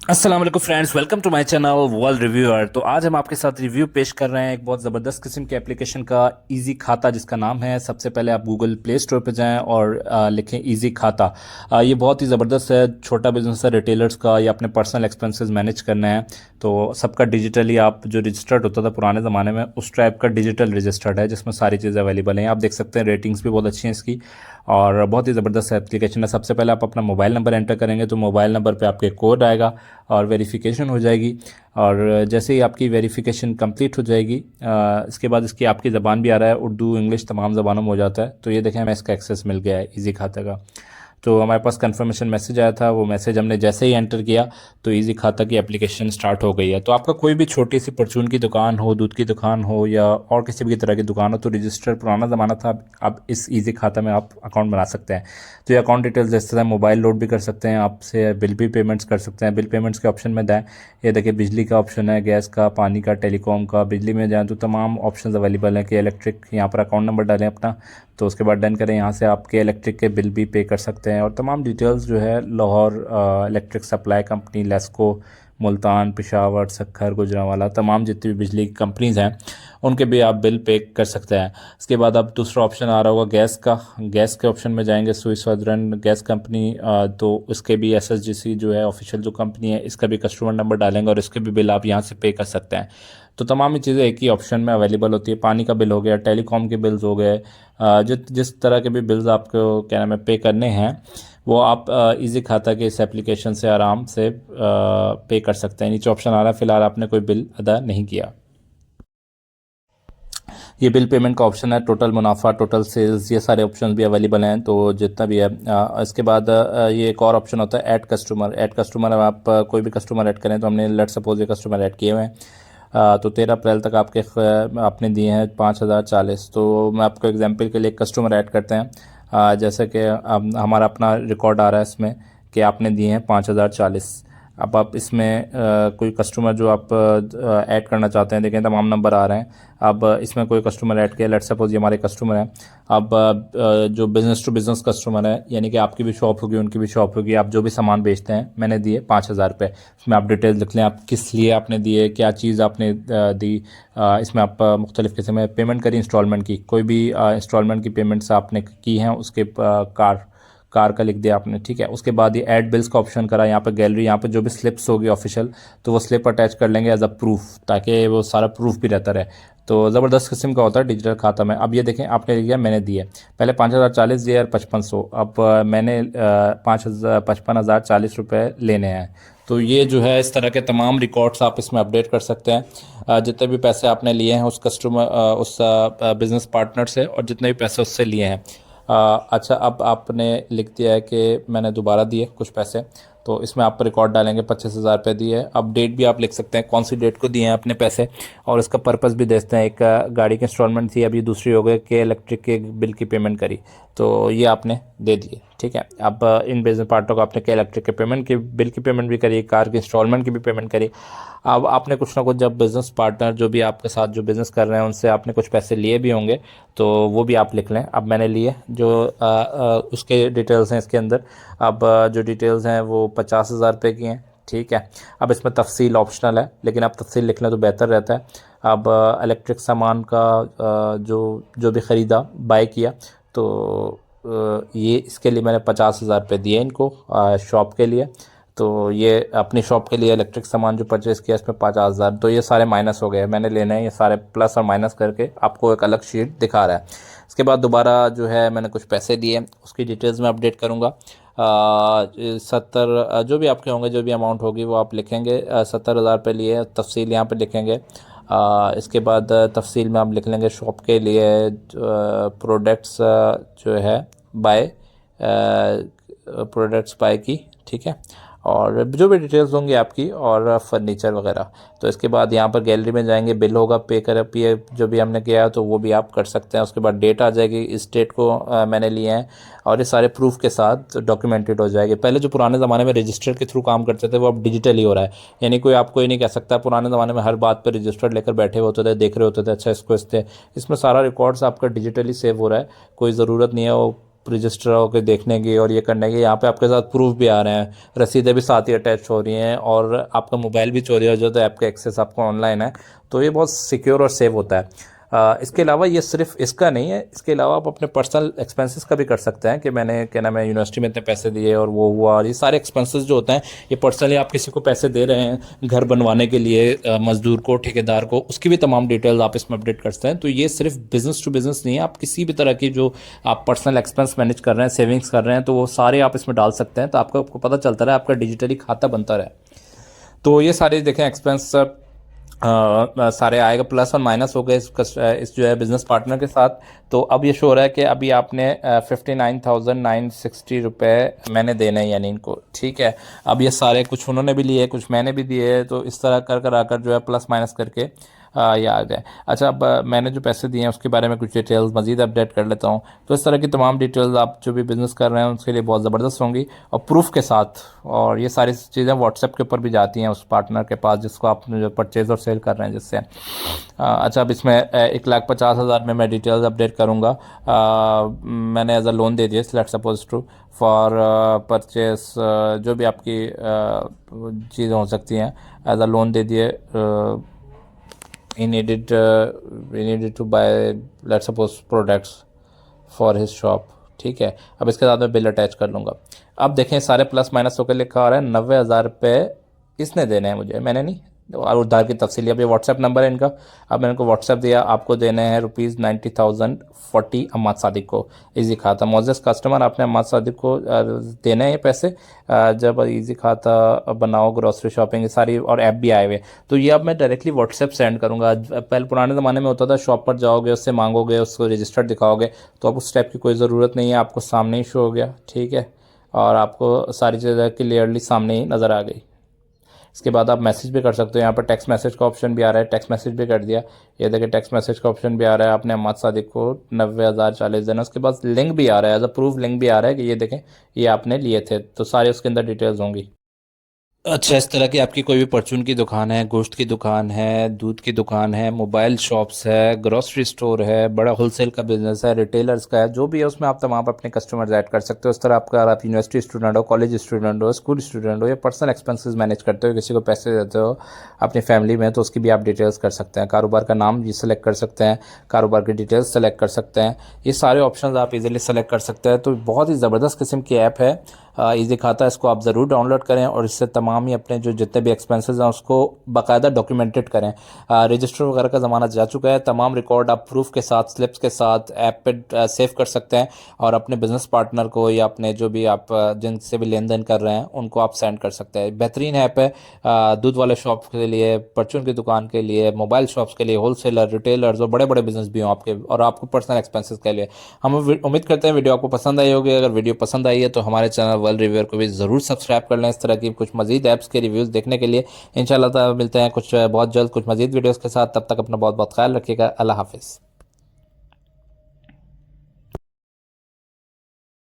अस्सलाम वालेकुम friends, welcome to my channel world reviewer. तो आज हम आपके साथ रिव्यू पेश कर रहे हैं एक बहुत ज़बरदस्त किस्म के एप्लीकेशन का, इजी खाता जिसका नाम है। सबसे पहले आप गूगल प्ले स्टोर पे जाएं और लिखें इजी खाता। ये बहुत ही ज़बरदस्त है, छोटा बिजनेस है रिटेलर्स का, या अपने पर्सनल एक्सपेंसेस मैनेज करना है तो सबका डिजिटली आप जो रजिस्टर्ड होता था पुराने ज़माने में उस टाइप का डिजिटल रजिस्टर्ड है जिसमें सारी चीज़ें अवेलेबल हैं। आप देख सकते हैं रेटिंग्स भी बहुत अच्छी हैं इसकी और बहुत ही ज़बरदस्त एप्लीकेशन है। सबसे पहले आप अपना मोबाइल नंबर एंटर करेंगे तो मोबाइल नंबर पे आपके कोड आएगा और वेरिफिकेशन हो जाएगी। और जैसे ही आपकी वेरिफिकेशन कंप्लीट हो जाएगी इसके बाद इसकी आपकी ज़बान भी आ रहा है, उर्दू इंग्लिश तमाम ज़बानों में हो जाता है। तो ये देखें हमें इसका एक्सेस मिल गया है इजी खाता का। तो हमारे पास कंफर्मेशन मैसेज आया था, वो मैसेज हमने जैसे ही एंटर किया तो इजी खाता की एप्लीकेशन स्टार्ट हो गई है। तो आपका कोई भी छोटी सी परचून की दुकान हो, दूध की दुकान हो या और किसी भी तरह की दुकान हो, तो रजिस्टर पुराना ज़माना था, अब इस इजी खाता में आप अकाउंट बना सकते हैं। तो ये अकाउंट डिटेल्स इस तरह मोबाइल लोड भी कर सकते हैं, आपसे बिल भी पेमेंट्स कर सकते हैं। बिल पेमेंट्स के ऑप्शन में जाएँ, ये देखिए बिजली का ऑप्शन है, गैस का, पानी का, टेलीकॉम का। बिजली में जाएँ तो तमाम ऑप्शन अवेलेबल हैं कि इलेक्ट्रिक, यहाँ पर अकाउंट नंबर डालें अपना, तो उसके बाद डन करें। यहाँ से आपके इलेक्ट्रिक के बिल भी पे कर सकते हैं और तमाम डिटेल्स जो है Lahore electric supply company, LESCO, Multan, Peshawar, Sukkur, Gujranwala, तमाम जितनी भी बिजली की कंपनीज़ हैं उनके भी आप बिल पे कर सकते हैं। इसके बाद अब दूसरा ऑप्शन आ रहा होगा गैस का। गैस के ऑप्शन में जाएंगे, स्विस सदर्न गैस कंपनी, तो उसके भी एसएसजीसी जो है ऑफिशियल जो कंपनी है, इसका भी कस्टमर नंबर डालेंगे और इसके भी बिल आप यहाँ से पे कर सकते हैं। तो तमाम ही चीज़ें एक ही ऑप्शन में अवेलेबल होती है। पानी का बिल हो गया, टेलीकॉम के बिल्स हो गए, जिस तरह के भी बिल्स आपको क्या नाम है पे करने हैं वो आप इजी खाता के इस एप्लीकेशन से आराम से पे कर सकते हैं। नीचे ऑप्शन आ रहा है, फ़िलहाल आपने कोई बिल अदा नहीं किया। ये बिल पेमेंट का ऑप्शन है, टोटल मुनाफा, टोटल सेल्स, ये सारे ऑप्शन भी अवेलेबल हैं। तो जितना भी है इसके बाद ये एक और ऑप्शन होता है ऐड कस्टमर। ऐड कस्टमर आप कोई भी कस्टमर ऐड करें, तो हमने लेट सपोज ये कस्टमर ऐड किए हुए हैं। तो 13 अप्रैल तक आपने दिए हैं 5,040। तो मैं आपको एग्जांपल के लिए एक कस्टमर ऐड करते हैं। जैसे कि हमारा अपना रिकॉर्ड आ रहा है इसमें कि आपने दिए हैं 5,040। अब आप इसमें कोई कस्टमर जो आप ऐड करना चाहते हैं, देखें तमाम नंबर आ रहे हैं। अब इसमें कोई कस्टमर ऐड किया, लेट सपोज ये हमारे कस्टमर हैं। अब जो बिज़नेस टू बिज़नेस कस्टमर है, यानी कि आपकी भी शॉप होगी उनकी भी शॉप होगी, आप जो भी सामान बेचते हैं, मैंने दिए 5,000 रुपये। इसमें आप डिटेल्स लिख लें, आप किस लिए आपने दिए, क्या चीज़ आपने दी। इसमें आप मुख्तलिफ़ किस्म में पेमेंट करी, इंस्टॉलमेंट की, कोई भी इंस्टॉलमेंट की पेमेंट्स आपने की हैं उसके कार का लिख दिया आपने, ठीक है। उसके बाद ये ऐड बिल्स का ऑप्शन करा, यहाँ पे गैलरी, यहाँ पे जो भी स्लिप्स होगी ऑफिशियल, तो वो स्लिप अटैच कर लेंगे एज अ प्रूफ, ताकि वो सारा प्रूफ भी रहता रहे। तो ज़बरदस्त किस्म का होता है डिजिटल खाता में। अब ये देखें आपने लिया, मैंने दिए पहले 5,040 दिए और 5500। अब मैंने 55,040 रुपये लेने हैं। तो ये जो है इस तरह के तमाम रिकॉर्ड्स आप इसमें अपडेट कर सकते हैं, जितने भी पैसे आपने लिए हैं उस कस्टमर उस बिज़नेस पार्टनर से, और जितने भी पैसे उससे लिए हैं। अच्छा, अब आपने लिख दिया है कि मैंने दोबारा दिए कुछ पैसे, तो इसमें आप रिकॉर्ड डालेंगे 25,000 रुपये दिए। अब डेट भी आप लिख सकते हैं, कौन सी डेट को दिए हैं अपने पैसे, और इसका पर्पस भी देखते हैं। एक गाड़ी की इंस्टॉलमेंट थी, अभी दूसरी हो गई कि इलेक्ट्रिक के बिल की पेमेंट करी, तो ये आपने दे दिए, ठीक है। अब इन बिजनेस पार्टनर को आपने के इलेक्ट्रिक के पेमेंट की बिल की पेमेंट भी करी, कार की इंस्टॉलमेंट की भी पेमेंट करी। अब आपने कुछ ना कुछ, जब बिज़नेस पार्टनर जो भी आपके साथ जो बिज़नेस कर रहे हैं उनसे आपने कुछ पैसे लिए भी होंगे, तो वो भी आप लिख लें। अब मैंने लिए जो उसके डिटेल्स हैं इसके अंदर। अब जो डिटेल्स हैं वो 50,000 रुपये की हैं, ठीक है। अब इसमें तफसील ऑप्शनल है, लेकिन आप तफसील लिख लें तो बेहतर रहता है। अब इलेक्ट्रिक सामान का जो जो भी ख़रीदा, बाय किया, तो ये इसके लिए मैंने 50,000 रुपये दिए इनको शॉप के लिए। तो ये अपनी शॉप के लिए इलेक्ट्रिक सामान जो परचेज़ किया इसमें 50,000, तो ये सारे माइनस हो गए, मैंने लेने हैं ये सारे प्लस और माइनस करके आपको एक अलग शीट दिखा रहा है। इसके बाद दोबारा जो है मैंने कुछ पैसे दिए, उसकी डिटेल्स में अपडेट करूँगा। 70 जो भी आपके होंगे, जो भी अमाउंट होगी वो आप लिखेंगे। 70,000 रुपये लिए, तफसील यहाँ पे लिखेंगे। इसके बाद तफसील में आप लिख लेंगे शॉप के लिए प्रोडक्ट्स जो है बाय, प्रोडक्ट्स बाय की, ठीक है, और जो भी डिटेल्स होंगी आपकी, और फर्नीचर वगैरह। तो इसके बाद यहाँ पर गैलरी में जाएंगे, बिल होगा पे कर पे जो भी हमने किया है, तो वो भी आप कर सकते हैं। उसके बाद डेट आ जाएगी, इस डेट को मैंने लिए हैं, और ये सारे प्रूफ के साथ डॉक्यूमेंटेड हो जाएगी। पहले जो पुराने ज़माने में रजिस्टर के थ्रू काम करते थे वो अब डिजिटल ही हो रहा है, यानी कोई आपको ये नहीं कह सकता। पुराने ज़माने में हर बात पर रजिस्टर लेकर बैठे हुए होते थे, देख रहे होते थे, अच्छा इसको इससे, इसमें सारा रिकॉर्ड्स आपका डिजिटली सेव हो रहा है, कोई ज़रूरत नहीं है वो रजिस्टर होकर देखने की और ये करने की। यहाँ पे आपके साथ प्रूफ भी आ रहे हैं, रसीदें भी साथ ही अटैच हो रही हैं, और आपका मोबाइल भी चोरी हो जाए तो ऐप का एक्सेस आपको ऑनलाइन है, तो ये बहुत सिक्योर और सेफ होता है। इसके अलावा ये सिर्फ इसका नहीं है, इसके अलावा आप अपने पर्सनल एक्सपेंसेस का भी कर सकते हैं कि मैंने क्या नाम है यूनिवर्सिटी में इतने पैसे दिए और वो हुआ, और ये सारे एक्सपेंसेस जो होते हैं ये पर्सनली आप किसी को पैसे दे रहे हैं घर बनवाने के लिए, मजदूर को, ठेकेदार को, उसकी भी तमाम डिटेल्स आप इसमें अपडेट कर सकते हैं। तो ये सिर्फ बिजनेस टू बिजनेस नहीं है, आप किसी भी तरह की जो आप पर्सनल एक्सपेंस मैनेज कर रहे हैं, सेविंग्स कर रहे हैं, तो वो सारे आप इसमें डाल सकते हैं, तो आपको पता चलता रहे, आपका डिजिटली खाता बनता रहे। तो ये सारे देखें एक्सपेंस सारे आएगा, प्लस और माइनस हो गए इस जो है बिजनेस पार्टनर के साथ। तो अब ये शो हो रहा है कि अभी आपने 59,960 रुपये मैंने देने हैं यानी इनको, ठीक है। अब ये सारे कुछ उन्होंने भी लिए, कुछ मैंने भी दिए, तो इस तरह कर आकर जो है प्लस माइनस करके ये आ गए। अच्छा, अब मैंने जो पैसे दिए हैं उसके बारे में कुछ डिटेल्स मज़ीद अपडेट कर लेता हूँ। तो इस तरह की तमाम डिटेल्स आप जो भी बिज़नेस कर रहे हैं उसके लिए बहुत ज़बरदस्त होंगी और प्रूफ के साथ, और ये सारी चीज़ें व्हाट्सएप के ऊपर भी जाती हैं उस पार्टनर के पास जिसको आप जो परचेज़ और सेल कर रहे हैं जिससे। अच्छा, अब इसमें 1,50,000 में मैं डिटेल्स अपडेट करूँगा। मैंने एज अ लोन दे दिया, let's suppose to for purchase, जो भी आपकी चीज़ें हो सकती हैं, एज अ लोन दे दिए। he needed to buy, let's suppose, products for his shop, ठीक है। अब इसके साथ मैं बिल अटैच कर लूँगा। अब देखें सारे प्लस माइनस होकर लिखा आ रहा है 90,000 रुपये इसने देने हैं मुझे, मैंने नहीं, और उधार की तफसीली। अब ये व्हाट्सएप नंबर है इनका, अब मैंने इनको व्हाट्सएप दिया, आपको देने हैं ₹90,040 अम्माद सादिक को, इजी खाता। मोअज़्ज़ज़ कस्टमर, आपने अम्माद सादिक को देने हैं ये पैसे जब इजी खाता बनाओ, ग्रॉसरी शॉपिंग सारी, और ऐप भी आए हुए। तो ये अब मैं डायरेक्टली व्हाट्सएप सेंड करूँगा। पहले पुराने ज़माने में होता था शॉप पर जाओगे, उससे मांगोगे, उसको रजिस्टर दिखाओगे, तो अब उस स्टेप की कोई ज़रूरत नहीं है, आपको सामने ही शो हो गया, ठीक है, और आपको सारी चीज़ें क्लियरली सामने ही नज़र आ गई। इसके बाद आप मैसेज भी कर सकते हो, यहाँ पर टेक्स्ट मैसेज का ऑप्शन भी आ रहा है, टेक्स्ट मैसेज भी कर दिया। ये देखिए टेक्स्ट मैसेज का ऑप्शन भी आ रहा है, आपने अम्माद सादिक को 90,040 देना। उसके बाद लिंक भी आ रहा है, एज अ प्रूफ लिंक भी आ रहा है कि ये देखें ये आपने लिए थे, तो सारे उसके अंदर डिटेल्स होंगी। अच्छा, इस तरह की आपकी कोई भी परचून की दुकान है, गोश्त की दुकान है, दूध की दुकान है, मोबाइल शॉप्स है, ग्रोसरी स्टोर है, बड़ा होलसेल का बिजनेस है, रिटेलर्स का है, जो भी है उसमें आप तमाम अपने कस्टमर्स ऐड कर सकते हो। इस तरह आपका, आप यूनिवर्सिटी स्टूडेंट हो, कॉलेज स्टूडेंट हो, स्कूल स्टूडेंट हो, या पर्सनल एक्सपेंसेस मैनेज करते हो, किसी को पैसे देते हो अपनी फैमिली में, तो उसकी भी आप डिटेल्स कर सकते हैं। कारोबार का नाम ये सेलेक्ट कर सकते हैं, कारोबार की डिटेल्स सेलेक्ट कर सकते हैं, ये सारे ऑप्शन आप इजीली सेलेक्ट कर सकते हैं। तो बहुत ही ज़बरदस्त किस्म की ऐप है इजी खाता, इसको आप ज़रूर डाउनलोड करें और इससे तमाम ही अपने जो जितने भी एक्सपेंसेस हैं उसको बाकायदा डॉक्यूमेंटेड करें। रजिस्टर वगैरह का ज़माना जा चुका है, तमाम रिकॉर्ड आप प्रूफ के साथ, स्लिप्स के साथ ऐप पे सेव कर सकते हैं, और अपने बिजनेस पार्टनर को या अपने जो भी आप जिनसे भी लेन देन कर रहे हैं उनको आप सेंड कर सकते हैं। बेहतरीन ऐप है दूध वाले शॉप के लिए, परचून की दुकान के लिए, मोबाइल शॉप्स के लिए, होलसेलर, रिटेलर्स और बड़े बड़े बिजनेस भी हों आपके, और आपको पर्सनल एक्सपेंसेस के लिए। हम उम्मीद करते हैं वीडियो आपको पसंद आई होगी। अगर वीडियो पसंद आई है तो हमारे चैनल वर्ल्ड रिव्यूअर को भी ज़रूर सब्सक्राइब कर लें, इस तरह की कुछ मजीद ऐप्स के रिव्यूज़ देखने के लिए। इंशाल्लाह मिलते हैं कुछ बहुत जल्द कुछ मजीद वीडियोज़ के साथ, तब तक अपना बहुत बहुत ख्याल रखिएगा। अल्लाह हाफिज़।